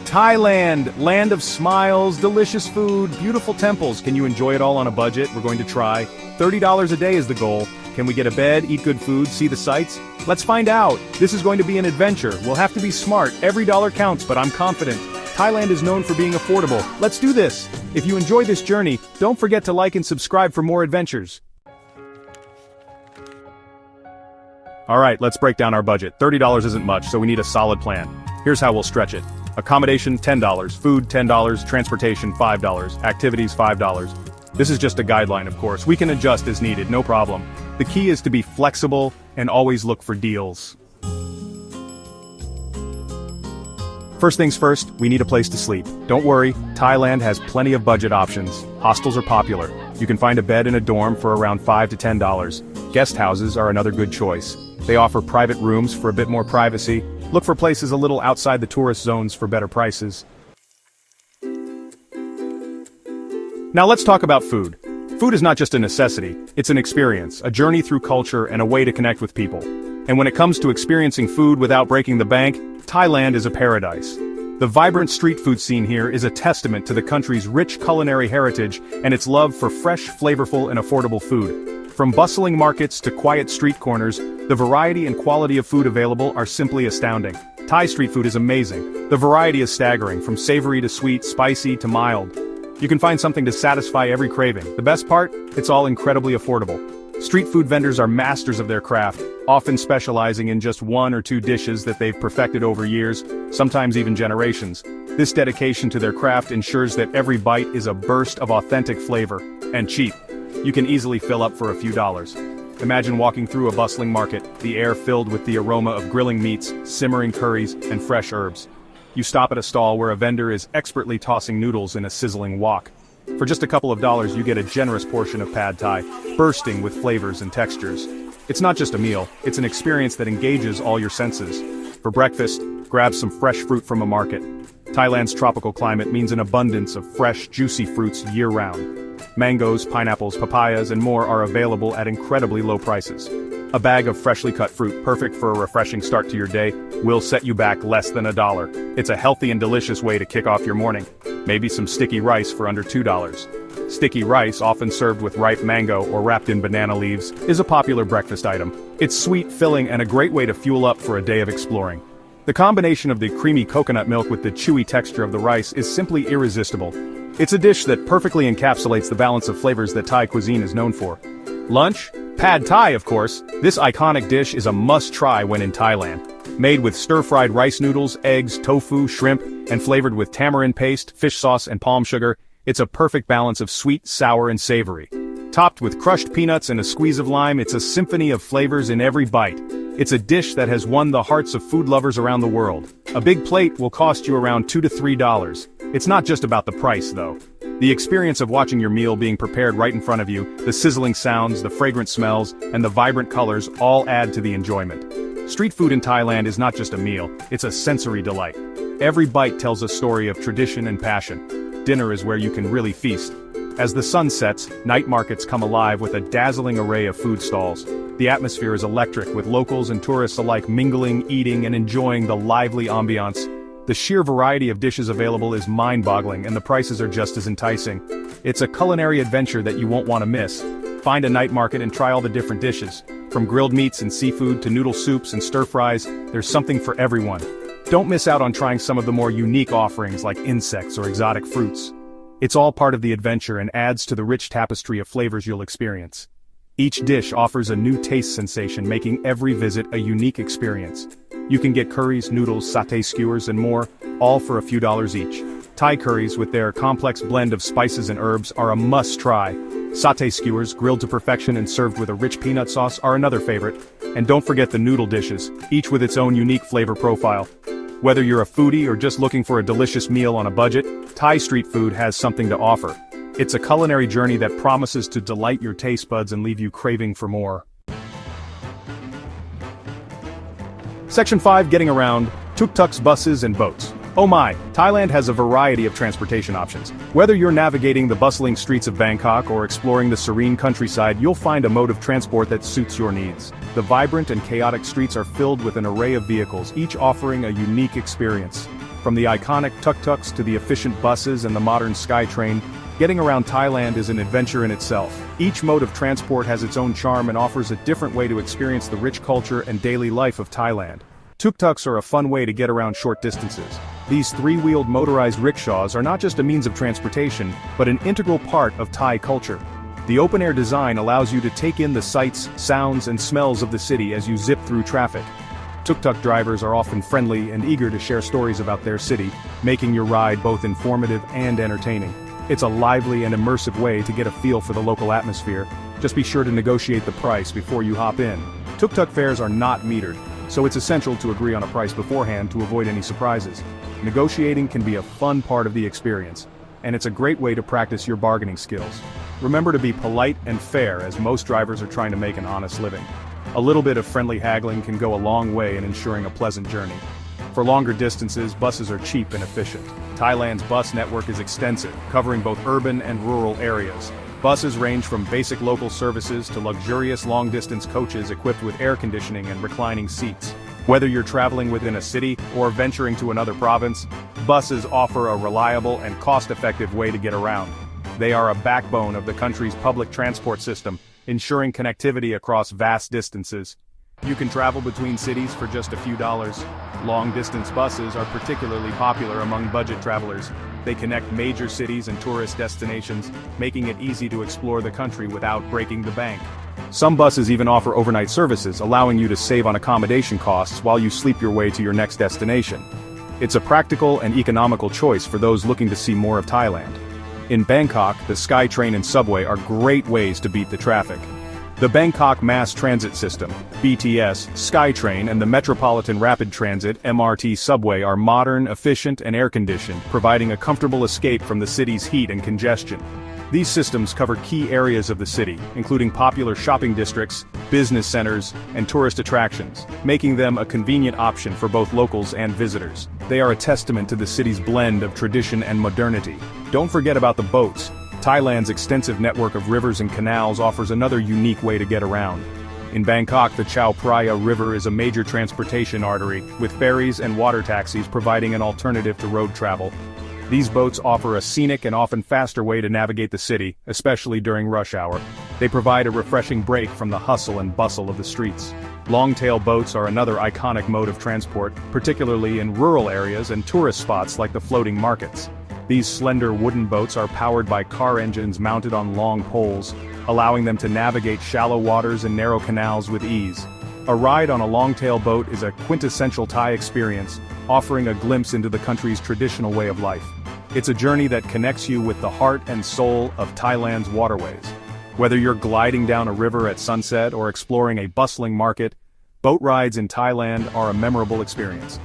Thailand, land of smiles, delicious food, beautiful temples. Can you enjoy it all on a budget? We're going to try. $30 a day is the goal. Can we get a bed, eat good food, see the sights? Let's find out. This is going to be an adventure. We'll have to be smart. Every dollar counts, but I'm confident. Thailand is known for being affordable. Let's do this. If you enjoy this journey, don't forget to like and subscribe for more adventures. Alright, let's break down our budget. $30 isn't much, so we need a solid plan. Here's how we'll stretch it. Accommodation, $10. Food, $10. Transportation, $5. Activities, $5. This is just a guideline, of course. We can adjust as needed, no problem. The key is to be flexible and always look for deals. First things first, we need a place to sleep. Don't worry, Thailand has plenty of budget options. Hostels are popular. You can find a bed in a dorm for around $5 to $10. Guest houses are another good choice. They offer private rooms for a bit more privacy. Look for places a little outside the tourist zones for better prices. Now let's talk about food. Food is not just a necessity, it's an experience, a journey through culture and a way to connect with people. And when it comes to experiencing food without breaking the bank, Thailand is a paradise. The vibrant street food scene here is a testament to the country's rich culinary heritage and its love for fresh, flavorful and affordable food. From bustling markets to quiet street corners, the variety and quality of food available are simply astounding. Thai street food is amazing. The variety is staggering, from savory to sweet, spicy to mild. You can find something to satisfy every craving. The best part? It's all incredibly affordable. Street food vendors are masters of their craft, often specializing in just one or two dishes that they've perfected over years, sometimes even generations. This dedication to their craft ensures that every bite is a burst of authentic flavor, and cheap. You can easily fill up for a few dollars. Imagine walking through a bustling market, the air filled with the aroma of grilling meats, simmering curries, and fresh herbs. You stop at a stall where a vendor is expertly tossing noodles in a sizzling wok. For just a couple of dollars you get a generous portion of pad thai, bursting with flavors and textures. It's not just a meal, it's an experience that engages all your senses. For breakfast, grab some fresh fruit from a market. Thailand's tropical climate means an abundance of fresh, juicy fruits year-round. Mangoes, pineapples, papayas, and more are available at incredibly low prices. A bag of freshly cut fruit, perfect for a refreshing start to your day, will set you back less than $1. It's a healthy and delicious way to kick off your morning. Maybe some sticky rice for under $2. Sticky rice, often served with ripe mango or wrapped in banana leaves, is a popular breakfast item. It's sweet, filling, and a great way to fuel up for a day of exploring. The combination of the creamy coconut milk with the chewy texture of the rice is simply irresistible. It's a dish that perfectly encapsulates the balance of flavors that Thai cuisine is known for. Lunch? Pad Thai, of course. This iconic dish is a must-try when in Thailand. Made with stir-fried rice noodles, eggs, tofu, shrimp, and flavored with tamarind paste, fish sauce, and palm sugar, it's a perfect balance of sweet, sour, and savory. Topped with crushed peanuts and a squeeze of lime, it's a symphony of flavors in every bite. It's a dish that has won the hearts of food lovers around the world. A big plate will cost you around $2 to $3. It's not just about the price, though. The experience of watching your meal being prepared right in front of you, the sizzling sounds, the fragrant smells, and the vibrant colors all add to the enjoyment. Street food in Thailand is not just a meal, it's a sensory delight. Every bite tells a story of tradition and passion. Dinner is where you can really feast. As the sun sets, night markets come alive with a dazzling array of food stalls. The atmosphere is electric, with locals and tourists alike mingling, eating, and enjoying the lively ambiance. The sheer variety of dishes available is mind-boggling, and the prices are just as enticing. It's a culinary adventure that you won't want to miss. Find a night market and try all the different dishes. From grilled meats and seafood to noodle soups and stir-fries, there's something for everyone. Don't miss out on trying some of the more unique offerings like insects or exotic fruits. It's all part of the adventure and adds to the rich tapestry of flavors you'll experience. Each dish offers a new taste sensation, making every visit a unique experience. You can get curries, noodles, satay skewers, and more, all for a few dollars each. Thai curries, with their complex blend of spices and herbs, are a must-try. Satay skewers, grilled to perfection and served with a rich peanut sauce, are another favorite. And don't forget the noodle dishes, each with its own unique flavor profile. Whether you're a foodie or just looking for a delicious meal on a budget, Thai street food has something to offer. It's a culinary journey that promises to delight your taste buds and leave you craving for more. Section 5, Getting Around, Tuk-Tuks, Buses, and Boats. Oh my, Thailand has a variety of transportation options. Whether you're navigating the bustling streets of Bangkok or exploring the serene countryside, you'll find a mode of transport that suits your needs. The vibrant and chaotic streets are filled with an array of vehicles, each offering a unique experience. From the iconic Tuk-Tuks to the efficient buses and the modern SkyTrain, getting around Thailand is an adventure in itself. Each mode of transport has its own charm and offers a different way to experience the rich culture and daily life of Thailand. Tuk-tuks are a fun way to get around short distances. These three-wheeled motorized rickshaws are not just a means of transportation, but an integral part of Thai culture. The open-air design allows you to take in the sights, sounds, and smells of the city as you zip through traffic. Tuk-tuk drivers are often friendly and eager to share stories about their city, making your ride both informative and entertaining. It's a lively and immersive way to get a feel for the local atmosphere. Just be sure to negotiate the price before you hop in. Tuk-tuk fares are not metered, so it's essential to agree on a price beforehand to avoid any surprises. Negotiating can be a fun part of the experience, and it's a great way to practice your bargaining skills. Remember to be polite and fair, as most drivers are trying to make an honest living. A little bit of friendly haggling can go a long way in ensuring a pleasant journey. For longer distances, buses are cheap and efficient. Thailand's bus network is extensive, covering both urban and rural areas. Buses range from basic local services to luxurious long-distance coaches equipped with air conditioning and reclining seats. Whether you're traveling within a city or venturing to another province, buses offer a reliable and cost-effective way to get around. They are a backbone of the country's public transport system, ensuring connectivity across vast distances. You can travel between cities for just a few dollars. Long-distance buses are particularly popular among budget travelers. They connect major cities and tourist destinations, making it easy to explore the country without breaking the bank. Some buses even offer overnight services, allowing you to save on accommodation costs while you sleep your way to your next destination. It's a practical and economical choice for those looking to see more of Thailand. In Bangkok, the SkyTrain and subway are great ways to beat the traffic. The Bangkok Mass Transit System, BTS, SkyTrain and the Metropolitan Rapid Transit, MRT subway are modern, efficient and air-conditioned, providing a comfortable escape from the city's heat and congestion. These systems cover key areas of the city, including popular shopping districts, business centers, and tourist attractions, making them a convenient option for both locals and visitors. They are a testament to the city's blend of tradition and modernity. Don't forget about the boats. Thailand's extensive network of rivers and canals offers another unique way to get around. In Bangkok, the Chao Phraya River is a major transportation artery, with ferries and water taxis providing an alternative to road travel. These boats offer a scenic and often faster way to navigate the city, especially during rush hour. They provide a refreshing break from the hustle and bustle of the streets. Longtail boats are another iconic mode of transport, particularly in rural areas and tourist spots like the floating markets. These slender wooden boats are powered by car engines mounted on long poles, allowing them to navigate shallow waters and narrow canals with ease. A ride on a longtail boat is a quintessential Thai experience, offering a glimpse into the country's traditional way of life. It's a journey that connects you with the heart and soul of Thailand's waterways. Whether you're gliding down a river at sunset or exploring a bustling market, boat rides in Thailand are a memorable experience.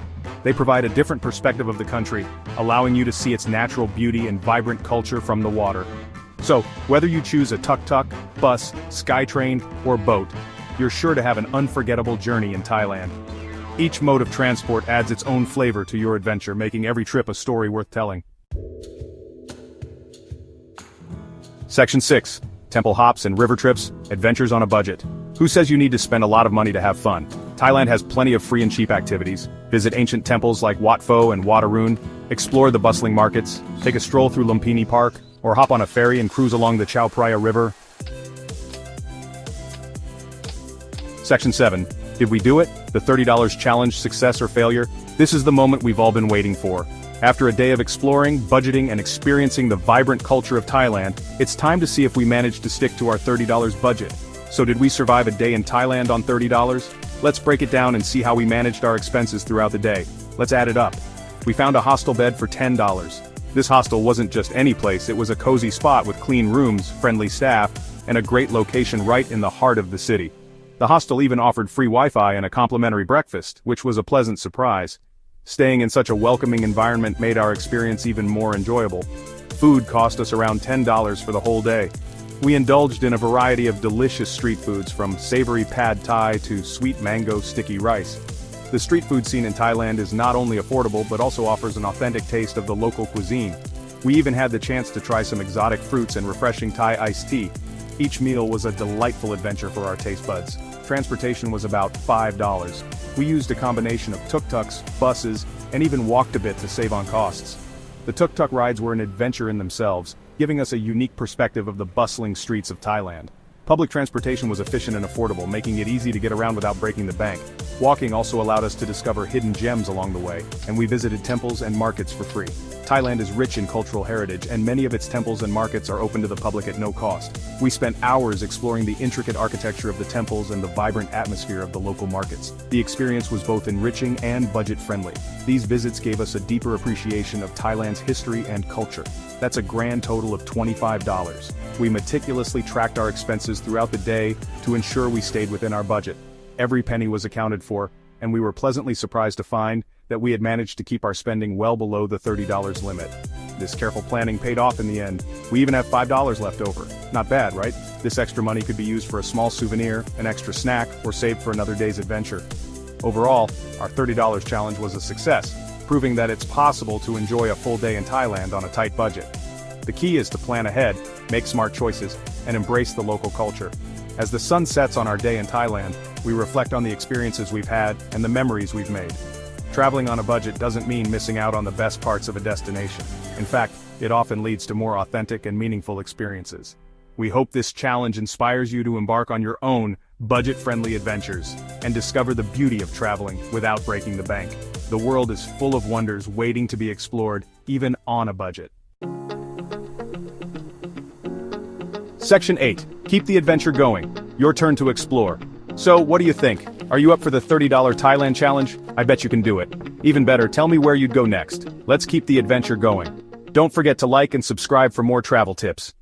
They provide a different perspective of the country, allowing you to see its natural beauty and vibrant culture from the water. So, whether you choose a tuk-tuk, bus, SkyTrain, or boat, you're sure to have an unforgettable journey in Thailand. Each mode of transport adds its own flavor to your adventure, making every trip a story worth telling. Section 6. Temple hops and river trips, adventures on a budget. Who says you need to spend a lot of money to have fun? Thailand has plenty of free and cheap activities. Visit ancient temples like Wat Pho and Wat Arun, explore the bustling markets, take a stroll through Lumpini Park, or hop on a ferry and cruise along the Chao Phraya River. Section 7. Did we do it? The $30 challenge, success or failure? This is the moment we've all been waiting for. After a day of exploring, budgeting and experiencing the vibrant culture of Thailand, it's time to see if we managed to stick to our $30 budget. So did we survive a day in Thailand on $30? Let's break it down and see how we managed our expenses throughout the day. Let's add it up. We found a hostel bed for $10. This hostel wasn't just any place, it was a cozy spot with clean rooms, friendly staff, and a great location right in the heart of the city. The hostel even offered free Wi-Fi and a complimentary breakfast, which was a pleasant surprise. Staying in such a welcoming environment made our experience even more enjoyable. Food cost us around $10 for the whole day. We indulged in a variety of delicious street foods, from savory pad thai to sweet mango sticky rice. The street food scene in Thailand is not only affordable but also offers an authentic taste of the local cuisine. We even had the chance to try some exotic fruits and refreshing Thai iced tea. Each meal was a delightful adventure for our taste buds. Transportation was about $5. We used a combination of tuk-tuks, buses, and even walked a bit to save on costs. The tuk-tuk rides were an adventure in themselves, giving us a unique perspective of the bustling streets of Thailand. Public transportation was efficient and affordable, making it easy to get around without breaking the bank. Walking also allowed us to discover hidden gems along the way, and we visited temples and markets for free. Thailand is rich in cultural heritage, and many of its temples and markets are open to the public at no cost. We spent hours exploring the intricate architecture of the temples and the vibrant atmosphere of the local markets. The experience was both enriching and budget-friendly. These visits gave us a deeper appreciation of Thailand's history and culture. That's a grand total of $25. We meticulously tracked our expenses throughout the day to ensure we stayed within our budget. Every penny was accounted for, and we were pleasantly surprised to find that we had managed to keep our spending well below the $30 limit. This careful planning paid off in the end. We even have $5 left over. Not bad, right? This extra money could be used for a small souvenir, an extra snack, or saved for another day's adventure. Overall, our $30 challenge was a success, proving that it's possible to enjoy a full day in Thailand on a tight budget. The key is to plan ahead, make smart choices, and embrace the local culture. As the sun sets on our day in Thailand, we reflect on the experiences we've had and the memories we've made. Traveling on a budget doesn't mean missing out on the best parts of a destination. In fact, it often leads to more authentic and meaningful experiences. We hope this challenge inspires you to embark on your own budget-friendly adventures and discover the beauty of traveling without breaking the bank. The world is full of wonders waiting to be explored, even on a budget. Section 8. Keep the adventure going. Your turn to explore. So, what do you think? Are you up for the $30 Thailand challenge? I bet you can do it. Even better, tell me where you'd go next. Let's keep the adventure going. Don't forget to like and subscribe for more travel tips.